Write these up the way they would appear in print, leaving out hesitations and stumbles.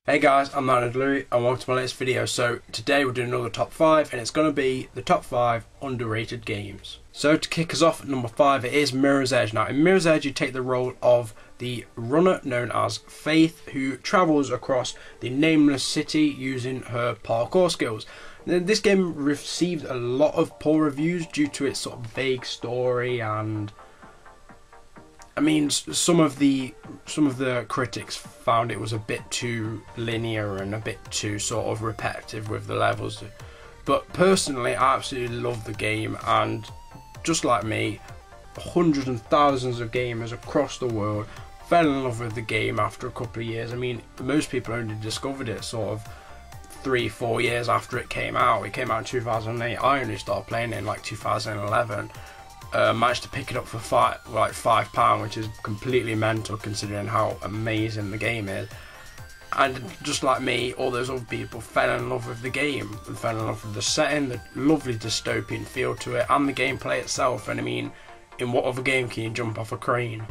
Hey guys, I'm Louis and welcome to my latest video. So today we're doing another top 5 and it's going to be the top 5 underrated games. So to kick us off at number 5 it is Mirror's Edge. Now in Mirror's Edge you take the role of the runner known as Faith, who travels across the nameless city using her parkour skills. Now, this game received a lot of poor reviews due to its sort of vague story, and I mean, some of the critics found it was a bit too linear and a bit too sort of repetitive with the levels. But personally, I absolutely love the game, and just like me, hundreds and thousands of gamers across the world fell in love with the game after a couple of years. I mean, most people only discovered it sort of 3-4 years after it came out. It came out in 2008. I only started playing it in like 2011. Managed to pick it up for £5, which is completely mental considering how amazing the game is. And just like me, all those other people fell in love with the game, and fell in love with the setting, the lovely dystopian feel to it, and the gameplay itself. And I mean, in what other game can you jump off a crane?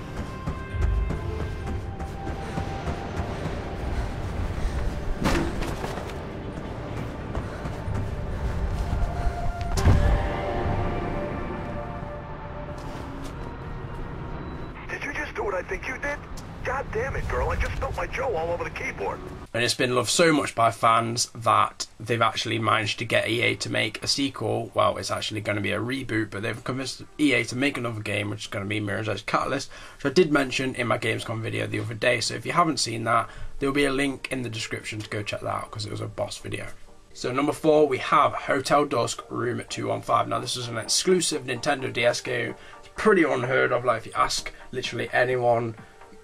I think you did? God damn it, girl, I just spilled my Joe all over the keyboard. And it's been loved so much by fans that they've actually managed to get EA to make a sequel. Well, it's actually going to be a reboot, but they've convinced EA to make another game, which is going to be Mirror's Edge Catalyst, which I did mention in my Gamescom video the other day. So if you haven't seen that, there'll be a link in the description to go check that out, because it was a boss video. So number 4, we have Hotel Dusk Room 215. Now this is an exclusive Nintendo DS game. It's pretty unheard of. Like if you ask literally anyone,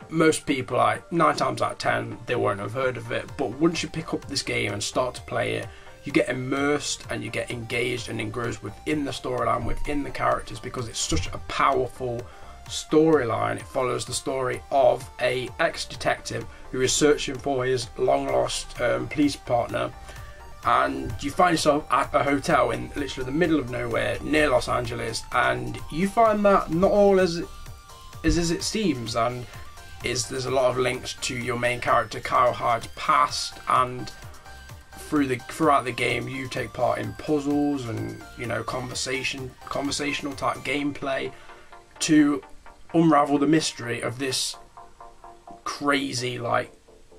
most people, like 9 times out of 10, they won't have heard of it. But once you pick up this game and start to play it, you get immersed and you get engaged and engrossed within the storyline, within the characters, because it's such a powerful storyline. It follows the story of a ex-detective who is searching for his long-lost police partner. And you find yourself at a hotel in literally the middle of nowhere near Los Angeles, and you find that not all as it seems, and there's a lot of links to your main character Kyle Hyde's past, and throughout the game you take part in puzzles and, you know, conversational type gameplay to unravel the mystery of this crazy, like,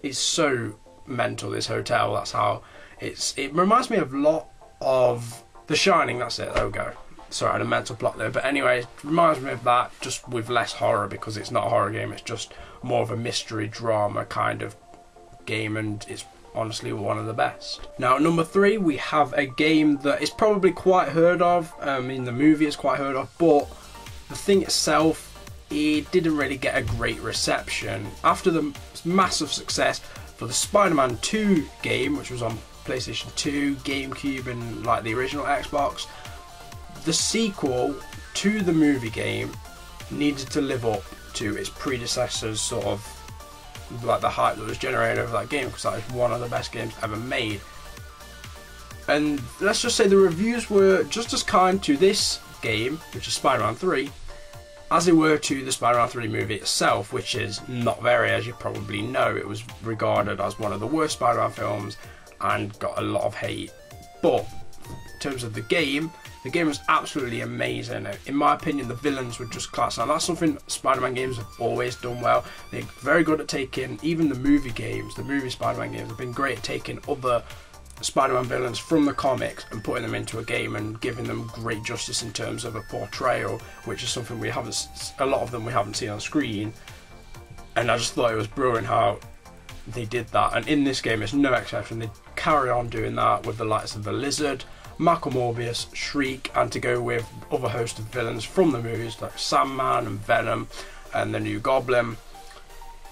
it's so mental, this hotel. That's how it reminds me of a lot of The Shining. That's it, there we go. Sorry, I had a mental block there, but anyway, it reminds me of that, just with less horror, because it's not a horror game, it's just more of a mystery drama kind of game, and it's honestly one of the best. Now at number 3 we have a game that is probably quite heard of. In the movie it's quite heard of, but the thing itself, it didn't really get a great reception. After the massive success for the Spiderman 2 game, which was on PlayStation 2, GameCube and like the original Xbox, the sequel to the movie game needed to live up to its predecessors, sort of like the hype that was generated over that game, because that is one of the best games ever made. And let's just say the reviews were just as kind to this game, which is Spider-Man 3, as they were to the Spider-Man 3 movie itself, which is not very, as you probably know. It was regarded as one of the worst Spider-Man films and got a lot of hate. But in terms of the game was absolutely amazing. In my opinion, the villains were just class. Now that's something Spider-Man games have always done well. They're very good at taking, even the movie games, the movie Spider-Man games have been great at taking other Spider-Man villains from the comics and putting them into a game and giving them great justice in terms of a portrayal, which is something a lot of them we haven't seen on screen. And I just thought it was brilliant how they did that, and in this game it's no exception. They carry on doing that with the likes of the Lizard, Michael Morbius, Shriek, and to go with other host of villains from the movies like Sandman and Venom and the new Goblin,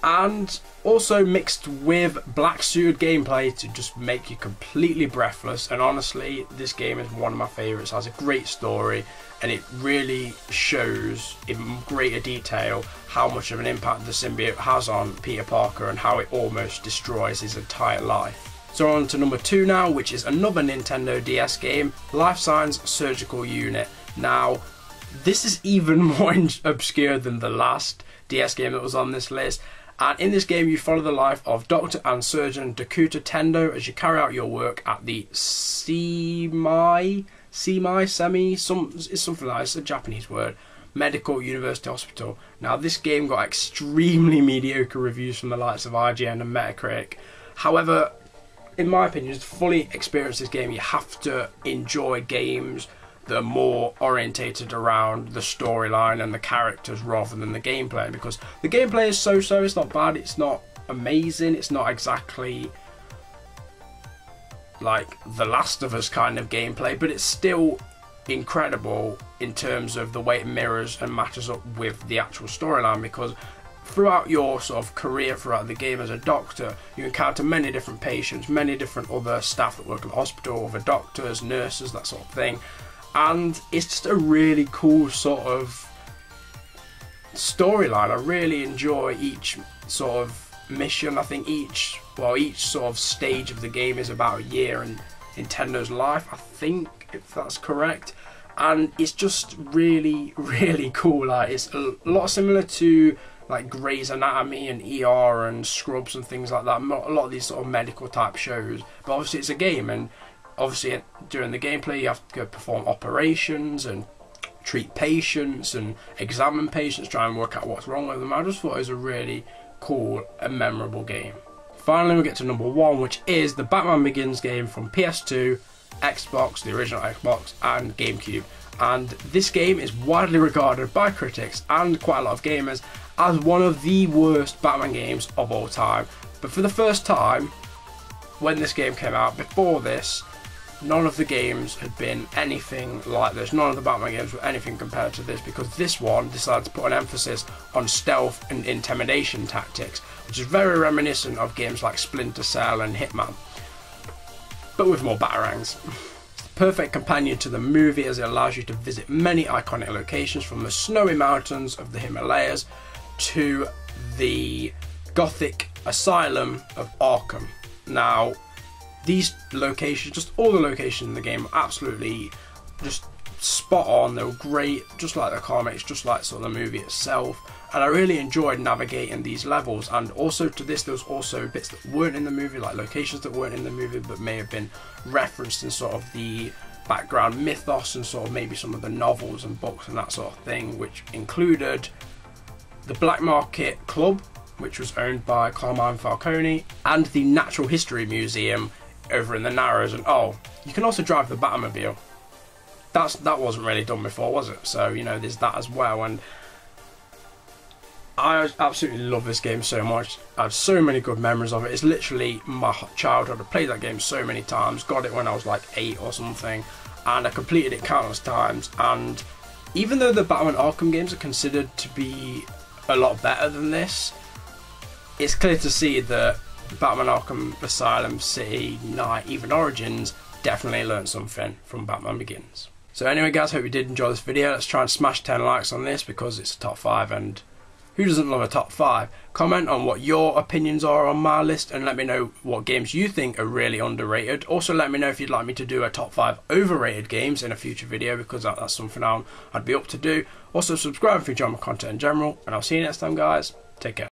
and also mixed with black suited gameplay to just make you completely breathless. And honestly, this game is one of my favourites. It has a great story, and it really shows in greater detail how much of an impact the symbiote has on Peter Parker and how it almost destroys his entire life. So on to number 2 now, which is another Nintendo DS game, Lifesigns Surgical Unit. Now, this is even more obscure than the last DS game that was on this list, And in this game, you follow the life of doctor and surgeon Dakuta Tendo as you carry out your work at the it's something like that, it's a Japanese word, Medical University Hospital. Now, this game got extremely mediocre reviews from the likes of IGN and Metacritic. However, in my opinion, to fully experience this game, you have to enjoy games that are more orientated around the storyline and the characters rather than the gameplay, because the gameplay is so-so. It's not bad, it's not amazing, it's not exactly like The Last of Us kind of gameplay, but it's still incredible in terms of the way it mirrors and matches up with the actual storyline, because throughout your sort of career throughout the game as a doctor, you encounter many different patients, many different other staff that work at the hospital, other doctors, nurses, that sort of thing, and it's just a really cool sort of storyline. I really enjoy each sort of mission. I think each sort of stage of the game is about a year in Nintendo's life, I think, if that's correct, and it's just really cool. Like, it's a lot similar to like Grey's Anatomy and ER and Scrubs and things like that, a lot of these sort of medical type shows, but obviously it's a game, and obviously during the gameplay you have to go perform operations and treat patients and examine patients, try and work out what's wrong with them. I just thought it was a really cool and memorable game. Finally, we get to number 1, which is the Batman Begins game from PS2, Xbox, the original Xbox, and GameCube. And this game is widely regarded by critics and quite a lot of gamers as one of the worst Batman games of all time. But for the first time, when this game came out, before this, none of the games had been anything like this. None of the Batman games were anything compared to this, because this one decided to put an emphasis on stealth and intimidation tactics, which is very reminiscent of games like Splinter Cell and Hitman, but with more batarangs. Perfect companion to the movie, as it allows you to visit many iconic locations, from the snowy mountains of the Himalayas to the Gothic asylum of Arkham. Now, these locations, just all the locations in the game, are absolutely just spot on. They were great, just like the comics, just like sort of the movie itself, and I really enjoyed navigating these levels. And also to this, there was also bits that weren't in the movie, like locations that weren't in the movie but may have been referenced in sort of the background mythos and sort of maybe some of the novels and books and that sort of thing, which included the Black Market Club, which was owned by Carmine Falcone, and the Natural History Museum over in the Narrows. And oh, you can also drive the Batmobile. That wasn't really done before, was it? So, you know, there's that as well. And I absolutely love this game so much. I have so many good memories of it. It's literally my childhood. I played that game so many times, got it when I was like 8 or something, and I completed it countless times. And even though the Batman Arkham games are considered to be a lot better than this, it's clear to see that Batman Arkham Asylum, City, Night, even Origins definitely learned something from Batman Begins. So anyway guys, hope you did enjoy this video. Let's try and smash 10 likes on this, because it's a top 5, and who doesn't love a top 5? Comment on what your opinions are on my list, and let me know what games you think are really underrated. Also, let me know if you'd like me to do a top 5 overrated games in a future video, because that's something I'd be up to do. Also, subscribe if you enjoy my content in general, and I'll see you next time guys. Take care.